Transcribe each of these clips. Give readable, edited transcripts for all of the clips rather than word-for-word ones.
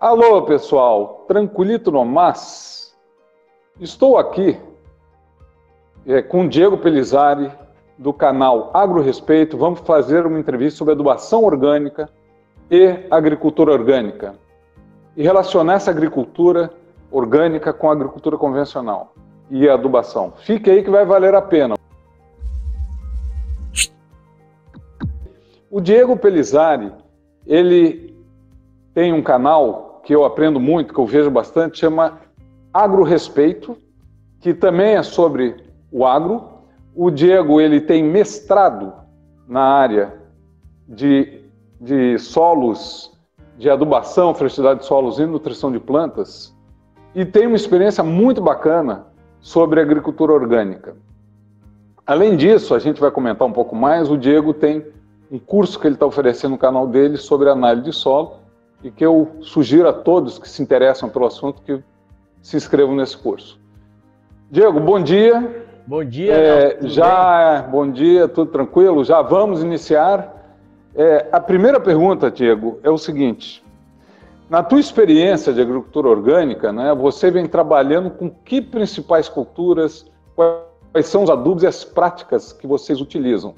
Alô, pessoal, tranquilito no mas? Estou aqui com o Diego Pelizari, do canal AgroRespeito. Vamos fazer uma entrevista sobre adubação orgânica e agricultura orgânica e relacionar essa agricultura orgânica com a agricultura convencional e a adubação. Fique aí que vai valer a pena. O Diego Pelizari, ele tem um canal que eu aprendo muito, que eu vejo bastante, chama AgroRespeito, que também é sobre o agro. O Diego, ele tem mestrado na área de solos, de adubação, fertilidade de solos e nutrição de plantas, e tem uma experiência muito bacana sobre agricultura orgânica. Além disso, a gente vai comentar um pouco mais, o Diego tem um curso que ele está oferecendo no canal dele sobre análise de solo, e que eu sugiro a todos que se interessam pelo assunto que se inscrevam nesse curso. Diego, bom dia. Bom dia, Nelson, bom dia, tudo tranquilo? Já vamos iniciar. A primeira pergunta, Diego, é o seguinte: na tua experiência de agricultura orgânica, né, você vem trabalhando com que principais culturas, quais são os adubos e as práticas que vocês utilizam?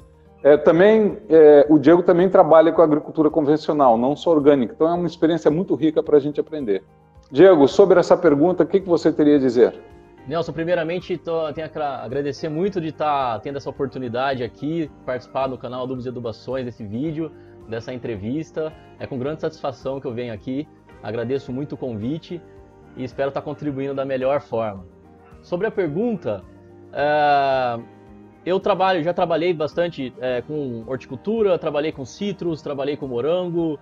O Diego também trabalha com a agricultura convencional, não só orgânica, então é uma experiência muito rica para a gente aprender. Diego, sobre essa pergunta, o que você teria a dizer? Nelson, primeiramente, tenho que agradecer muito de estar tendo essa oportunidade aqui, participar do canal Adubos e Adubações, desse vídeo, dessa entrevista. É com grande satisfação que eu venho aqui, agradeço muito o convite e espero estar contribuindo da melhor forma. Sobre a pergunta, já trabalhei bastante com horticultura, trabalhei com citros, trabalhei com morango,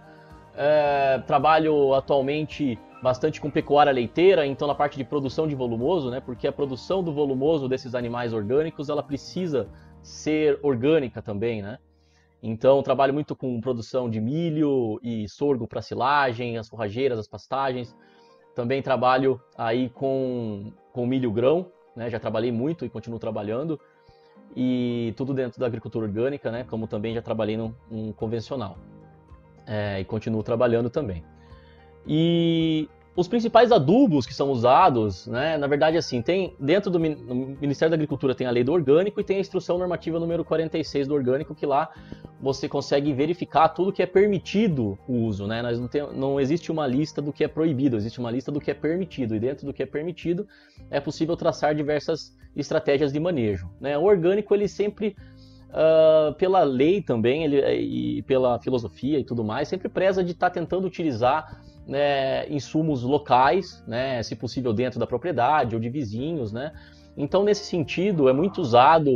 trabalho atualmente bastante com pecuária leiteira, então na parte de produção de volumoso, né? Porque a produção do volumoso desses animais orgânicos, ela precisa ser orgânica também, né? Então trabalho muito com produção de milho e sorgo para silagem, as forrageiras, as pastagens. Também trabalho aí com milho grão, né? Já trabalhei muito e continuo trabalhando. E tudo dentro da agricultura orgânica, né? Como também já trabalhei num convencional. E continuo trabalhando também. E os principais adubos que são usados, né, na verdade, assim, tem dentro do Ministério da Agricultura tem a lei do orgânico e tem a instrução normativa número 46 do orgânico, que lá você consegue verificar tudo que é permitido o uso, né? Não existe uma lista do que é proibido, existe uma lista do que é permitido, e dentro do que é permitido é possível traçar diversas estratégias de manejo, né? O orgânico, ele sempre, pela lei também, e pela filosofia e tudo mais, sempre preza de estar tentando utilizar, né, insumos locais, né, se possível dentro da propriedade ou de vizinhos, né? Então, nesse sentido, é muito usado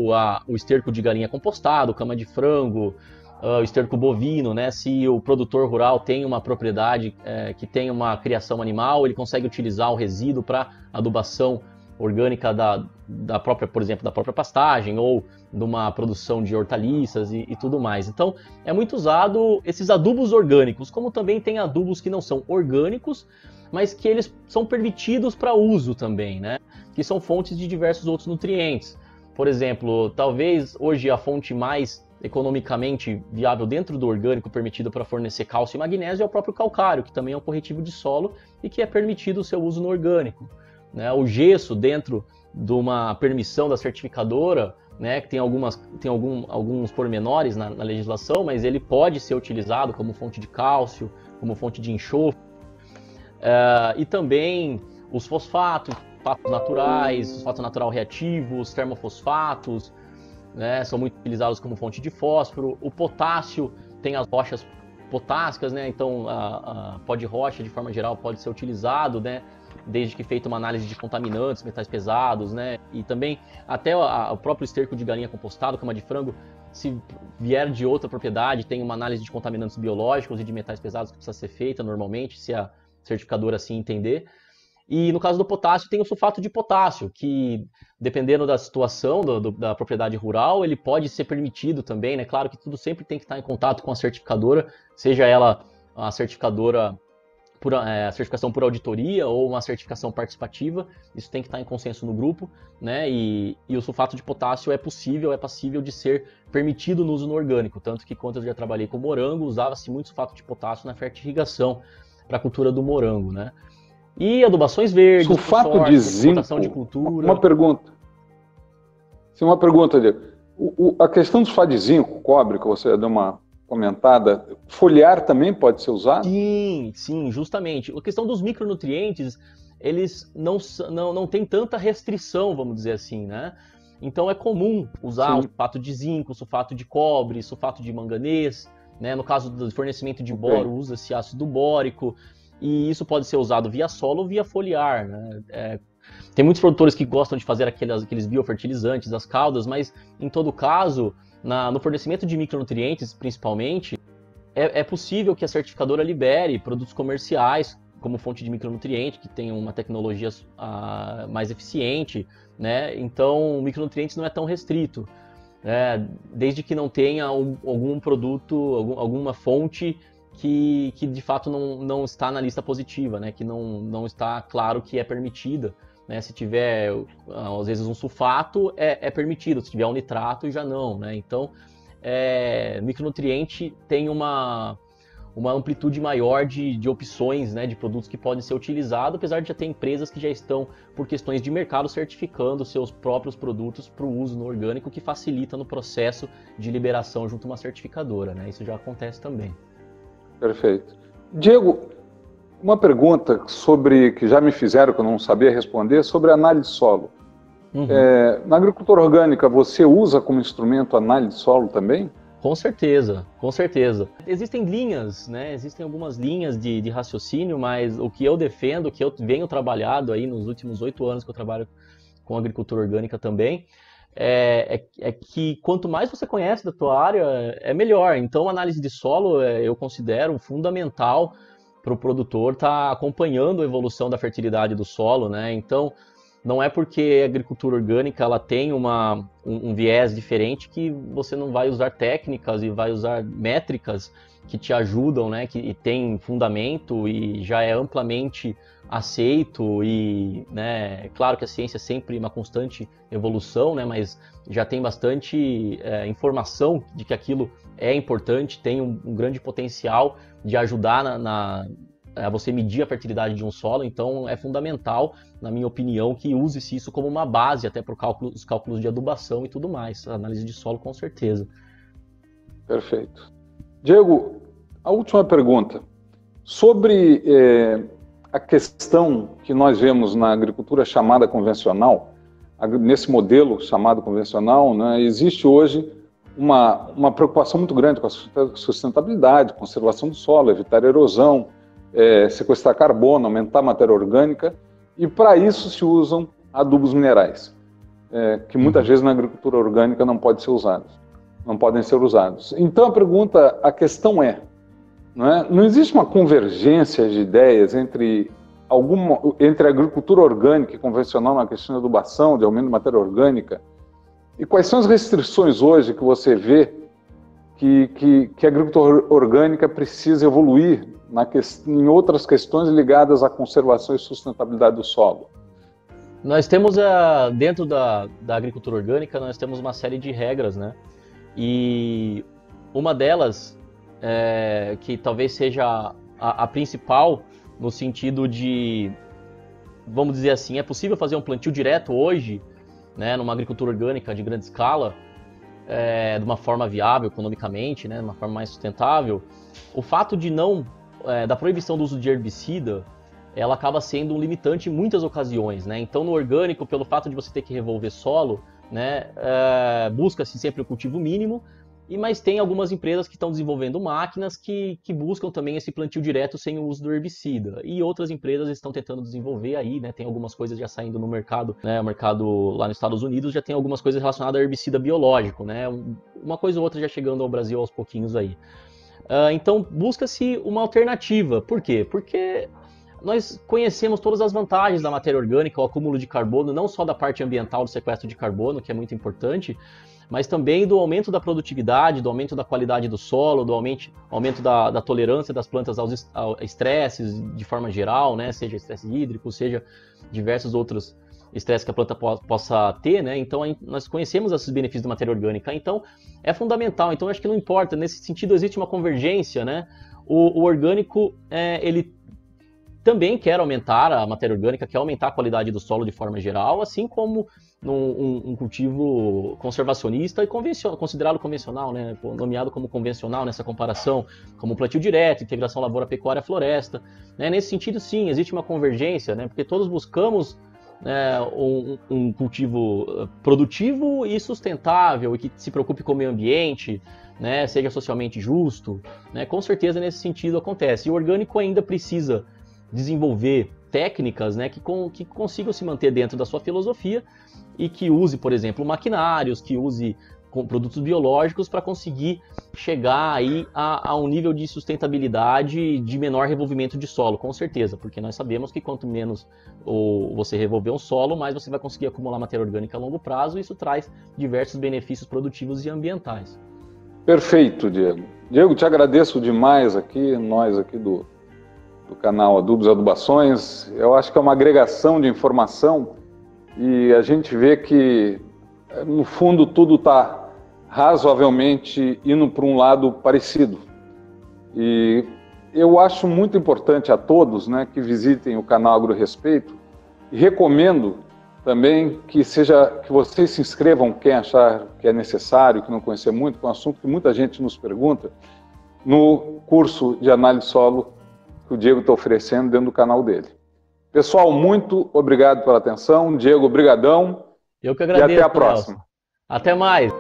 o esterco de galinha compostado, cama de frango, o esterco bovino, né? Se o produtor rural tem uma propriedade que tem uma criação animal, ele consegue utilizar o resíduo para adubação orgânica da própria, por exemplo, da própria pastagem ou de uma produção de hortaliças e tudo mais. Então, é muito usado esses adubos orgânicos, como também tem adubos que não são orgânicos, mas que eles são permitidos para uso também, né? Que são fontes de diversos outros nutrientes. Por exemplo, talvez hoje a fonte mais economicamente viável dentro do orgânico permitido para fornecer cálcio e magnésio é o próprio calcário, que também é um corretivo de solo e que é permitido o seu uso no orgânico. Né? O gesso, dentro de uma permissão da certificadora, né, que tem alguns pormenores na legislação, mas ele pode ser utilizado como fonte de cálcio, como fonte de enxofre. E também os fosfatos naturais, fosfato natural reativos, termofosfatos, né, são muito utilizados como fonte de fósforo. O potássio tem as rochas potássicas, né, então a pó de rocha, de forma geral, pode ser utilizado, né, desde que feita uma análise de contaminantes, metais pesados, né? E também até o próprio esterco de galinha compostado, cama de frango, se vier de outra propriedade, tem uma análise de contaminantes biológicos e de metais pesados que precisa ser feita normalmente, se a certificadora assim entender. E no caso do potássio, tem o sulfato de potássio, que dependendo da situação da propriedade rural, ele pode ser permitido também, né? Claro que tudo sempre tem que estar em contato com a certificadora, seja ela a certificadora a certificação por auditoria ou uma certificação participativa, isso tem que estar em consenso no grupo, né? E o sulfato de potássio é passível de ser permitido no uso no orgânico, tanto que quando eu já trabalhei com morango, usava-se muito sulfato de potássio na fertirrigação, para a cultura do morango, né? E adubações verdes, sulfato de zinco, rotação de cultura. Uma pergunta. Sim, uma pergunta, Diego. A questão do sulfato de zinco, cobre, que você deu uma comentada, foliar também pode ser usado? Sim, sim, justamente. A questão dos micronutrientes, eles não têm tanta restrição, vamos dizer assim, né? Então é comum usar o sulfato de zinco, sulfato de cobre, sulfato de manganês, né? No caso do fornecimento de boro, usa-se ácido bórico, e isso pode ser usado via solo ou via foliar, né? Tem muitos produtores que gostam de fazer aqueles biofertilizantes, as caudas, mas em todo caso, no fornecimento de micronutrientes, principalmente, é possível que a certificadora libere produtos comerciais como fonte de micronutriente, que tenham uma tecnologia mais eficiente, né? Então, micronutrientes não é tão restrito, né? Desde que não tenha algum produto, alguma fonte que de fato não está na lista positiva, né? Que não está claro que é permitida. Né? Se tiver, às vezes, um sulfato, é permitido. Se tiver um nitrato, já não. Né? Então, micronutriente tem uma amplitude maior de opções, né, de produtos que podem ser utilizados, apesar de já ter empresas que já estão, por questões de mercado, certificando seus próprios produtos para o uso no orgânico, que facilita no processo de liberação junto a uma certificadora. Né? Isso já acontece também. Perfeito. Diego, uma pergunta sobre que já me fizeram, que eu não sabia responder, sobre análise de solo. Uhum. Na agricultura orgânica, você usa como instrumento análise de solo também? Com certeza, com certeza. Existem linhas, né? Existem algumas linhas de raciocínio, mas o que eu defendo, o que eu venho trabalhado aí nos últimos 8 anos que eu trabalho com agricultura orgânica também, é que quanto mais você conhece da tua área, é melhor. Então, a análise de solo eu considero fundamental para o produtor estar acompanhando a evolução da fertilidade do solo, né? Então, não é porque a agricultura orgânica ela tem um viés diferente que você não vai usar técnicas e vai usar métricas que te ajudam, né? Que tem fundamento e já é amplamente aceito e, né? Claro que a ciência é sempre uma constante evolução, né? Mas já tem bastante informação de que aquilo é importante, tem um grande potencial de ajudar a você medir a fertilidade de um solo, então é fundamental, na minha opinião, que use-se isso como uma base até para os cálculos de adubação e tudo mais, a análise de solo com certeza. Perfeito. Diego, a última pergunta. Sobre a questão que nós vemos na agricultura chamada convencional, nesse modelo chamado convencional, né, existe hoje uma preocupação muito grande com a sustentabilidade, conservação do solo, evitar erosão, sequestrar carbono, aumentar a matéria orgânica, e para isso se usam adubos minerais, que muitas vezes na agricultura orgânica não podem ser usados. Então a questão não existe uma convergência de ideias entre a agricultura orgânica e convencional na questão de adubação, de aumento de matéria orgânica, e quais são as restrições hoje que você vê que a agricultura orgânica precisa evoluir em outras questões ligadas à conservação e sustentabilidade do solo? Nós temos, dentro da agricultura orgânica, nós temos uma série de regras, né? E uma delas, que talvez seja a principal, no sentido de, vamos dizer assim, é possível fazer um plantio direto hoje, né, numa agricultura orgânica de grande escala, de uma forma viável economicamente, né, de uma forma mais sustentável. O fato da proibição do uso de herbicida, ela acaba sendo um limitante em muitas ocasiões, né? Então, no orgânico, pelo fato de você ter que revolver solo, né, busca-se sempre o cultivo mínimo, mas tem algumas empresas que estão desenvolvendo máquinas que buscam também esse plantio direto sem o uso do herbicida. E outras empresas estão tentando desenvolver aí, né? Tem algumas coisas já saindo no mercado, né? O mercado lá nos Estados Unidos já tem algumas coisas relacionadas a herbicida biológico, né? Uma coisa ou outra já chegando ao Brasil aos pouquinhos aí. Então, busca-se uma alternativa. Por quê? Porque nós conhecemos todas as vantagens da matéria orgânica, o acúmulo de carbono, não só da parte ambiental do sequestro de carbono, que é muito importante, mas também do aumento da produtividade, do aumento da qualidade do solo, do aumento da tolerância das plantas aos estresses de forma geral, né? Seja estresse hídrico, seja diversos outros estresses que a planta possa ter, né? Então nós conhecemos esses benefícios da matéria orgânica, então é fundamental. Então acho que não importa, nesse sentido existe uma convergência, né? O orgânico, ele também quer aumentar a matéria orgânica, quer aumentar a qualidade do solo de forma geral, assim como um cultivo conservacionista e considerado convencional, né, nomeado como convencional nessa comparação, como plantio direto, integração lavoura-pecuária-floresta. Né, nesse sentido, sim, existe uma convergência, né, porque todos buscamos um cultivo produtivo e sustentável e que se preocupe com o meio ambiente, né, seja socialmente justo, né, com certeza nesse sentido acontece. E o orgânico ainda precisa desenvolver técnicas, né, que consigam se manter dentro da sua filosofia e que use, por exemplo, maquinários, que use produtos biológicos para conseguir chegar aí a um nível de sustentabilidade de menor revolvimento de solo, com certeza, porque nós sabemos que quanto menos você revolver um solo, mais você vai conseguir acumular matéria orgânica a longo prazo, e isso traz diversos benefícios produtivos e ambientais. Perfeito, Diego. Diego, te agradeço demais aqui, nós aqui do canal Adubos e Adubações. Eu acho que é uma agregação de informação e a gente vê que, no fundo, tudo está razoavelmente indo para um lado parecido. E eu acho muito importante a todos, né, que visitem o canal AgroRespeito, e recomendo também que vocês se inscrevam, quem achar que é necessário, que não conhecer muito, que é um assunto que muita gente nos pergunta, no curso de análise de solo que o Diego está oferecendo dentro do canal dele. Pessoal, muito obrigado pela atenção. Diego, brigadão. Eu que agradeço. E até a próxima. Até mais.